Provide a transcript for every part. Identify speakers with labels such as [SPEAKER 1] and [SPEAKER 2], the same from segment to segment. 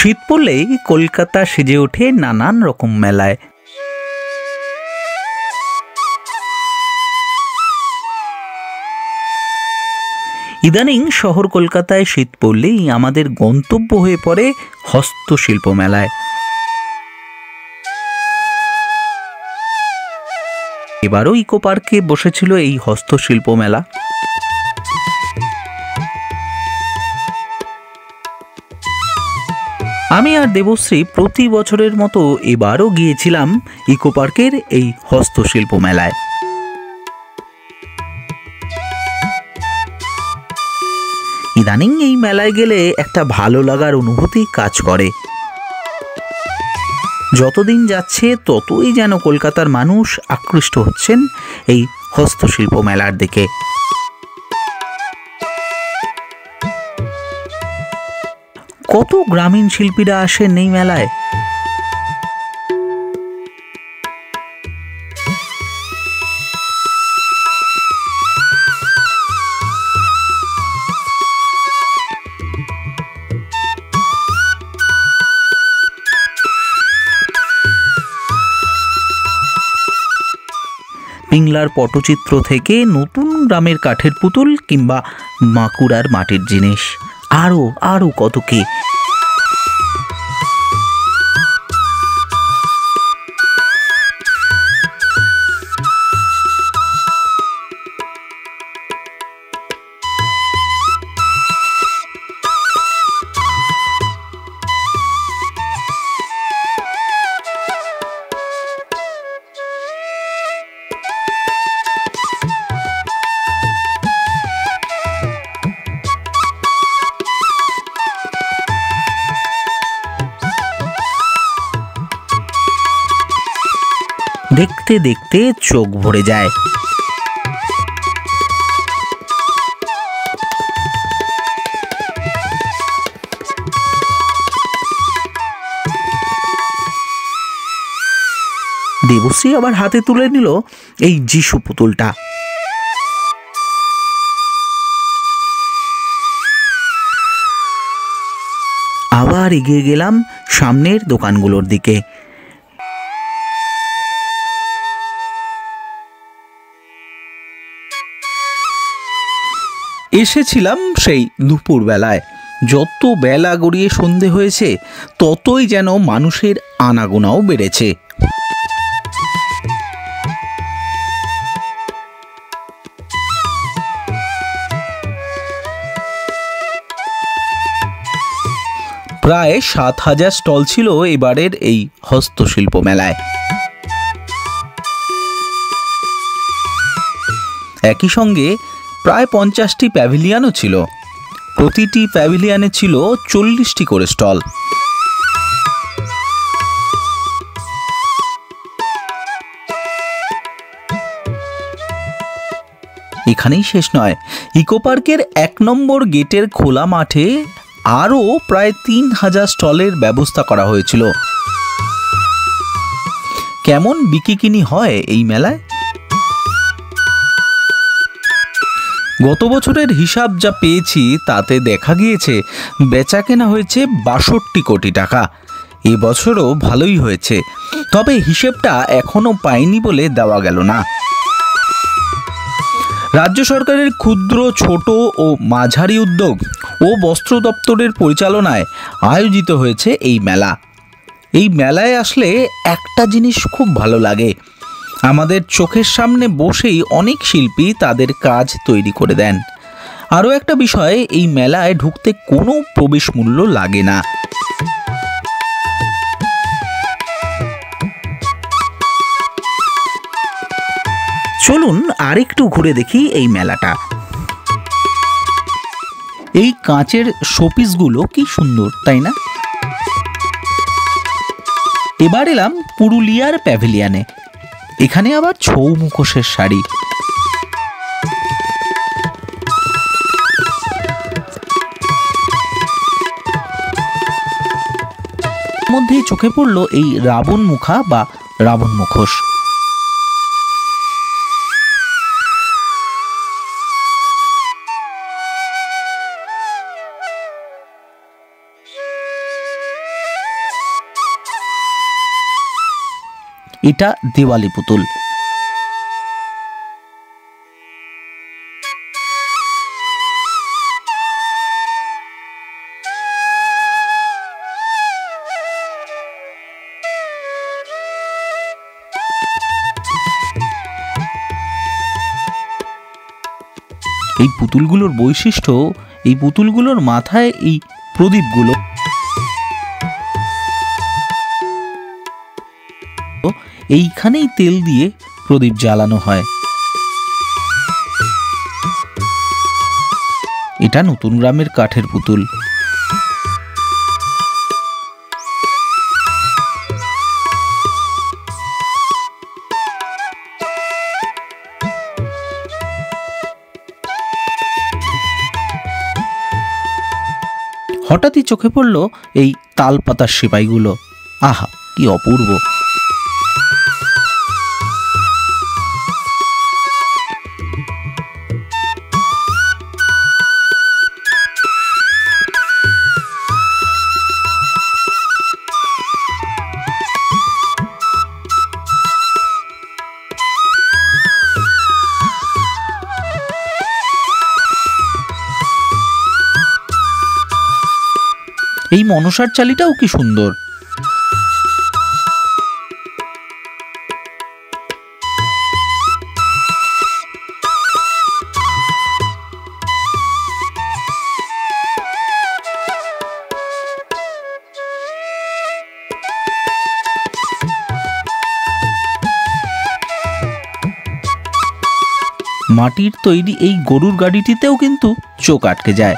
[SPEAKER 1] শীত পড়লেই কলকাতা সেজে ওঠে নানান রকম মেলায়। ইদানিং শহর কলকাতায় শীত পড়লেই আমাদের গন্তব্য হয়ে পড়ে হস্তশিল্প মেলায়। এবারও ইকো পার্কে বসেছিল এই হস্তশিল্প মেলা। আমি আর দেবশ্রী প্রতি বছরের মতো এবারও গিয়েছিলাম ইকো পার্কের এই হস্তশিল্প মেলায়। ইদানিং এই মেলায় গেলে একটা ভালো লাগার অনুভূতি কাজ করে। যতদিন যাচ্ছে ততই যেন কলকাতার মানুষ আকৃষ্ট হচ্ছেন এই হস্তশিল্প মেলার দিকে। কত গ্রামীণ শিল্পীরা আসেন এই মেলায়। পিংলার পটচিত্র থেকে নতুন গ্রামের কাঠের পুতুল কিংবা বাঁকুড়ার মাটির জিনিস, আরো আরো কত কি। দেখতে দেখতে চোখ ভরে যায়। দেবশ্রী আবার হাতে তুলে নিল এই যিশু পুতুলটা। আবার এগিয়ে গেলাম সামনের দোকানগুলোর দিকে। এসেছিলাম সেই দুপুর বেলায়। যত বেলা গড়িয়ে সন্ধে হয়েছে ততই যেন মানুষের আনাগোনাও বেড়েছে। প্রায় ৭,০০০ স্টল ছিল এবারের এই হস্তশিল্প মেলায়। একই সঙ্গে প্রায় ৫০টি প্যাভিলিয়নও ছিল। প্রতিটি প্যাভিলিয়নে ছিল ৪০টি করে স্টল। এখানেই শেষ নয়, ইকো পার্কের ১ নম্বর গেটের খোলা মাঠে আরও প্রায় ৩,০০০ স্টলের ব্যবস্থা করা হয়েছিল। কেমন বিকিকিনি হয় এই মেলায়? গত বছরের হিসাব যা পেয়েছি তাতে দেখা গিয়েছে বেচা কেনা হয়েছে ৬২ কোটি টাকা। এবছরও ভালোই হয়েছে, তবে হিসেবটা এখনো পাইনি বলে দেওয়া গেল না। রাজ্য সরকারের ক্ষুদ্র, ছোট ও মাঝারি উদ্যোগ ও বস্ত্র দপ্তরের পরিচালনায় আয়োজিত হয়েছে এই মেলা। এই মেলায় আসলে একটা জিনিস খুব ভালো লাগে, আমাদের চোখের সামনে বসেই অনেক শিল্পী তাদের কাজ তৈরি করে দেন। আরও একটা বিষয়, এই মেলায় ঢুকতে কোনো প্রবেশ মূল্য লাগে না। চলুন আরেকটু ঘুরে দেখি এই মেলাটা। এই কাঁচের শোপিসগুলো কি সুন্দর, তাই না? এবার এলাম পুরুলিয়ার প্যাভিলিয়নে। এখানে আবার ছৌ মুখোশের শাড়ি। মধ্যেই চোখে পড়ল এই রাবণ মুখা বা রাবণ মুখোশ। এটা দেওয়ালি পুতুল। এই পুতুলগুলোর বৈশিষ্ট্য, এই পুতুলগুলোর মাথায় এই প্রদীপগুলো, এইখানেই তেল দিয়ে প্রদীপ জ্বালানো হয়। এটা নতুন গ্রামের কাঠের পুতুল। হঠাৎই চোখে পড়ল এই তালপাতার সেপাইগুলো। আহা, কি অপূর্ব! এই মনসার চালিটাও কি সুন্দর! মাটির তৈরি এই গরুর গাড়িটিতেও কিন্তু চোখ আটকে যায়।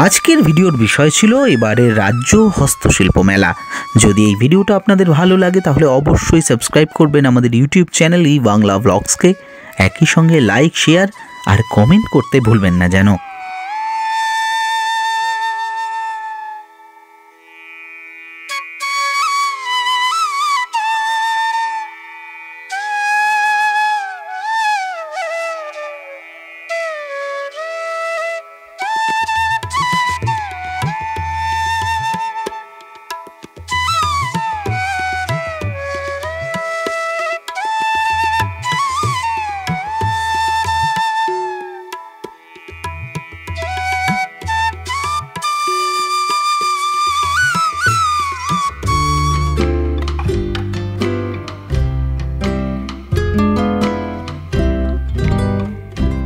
[SPEAKER 1] আজকের ভিডিওর বিষয় ছিল এবারের রাজ্য হস্তশিল্প মেলা। যদি এই ভিডিওটা আপনাদের ভালো লাগে তাহলে অবশ্যই সাবস্ক্রাইব করবেন আমাদের ইউটিউব চ্যানেল ই বাংলা ব্লগসকে। একই সঙ্গে লাইক, শেয়ার আর কমেন্ট করতে ভুলবেন না যেন।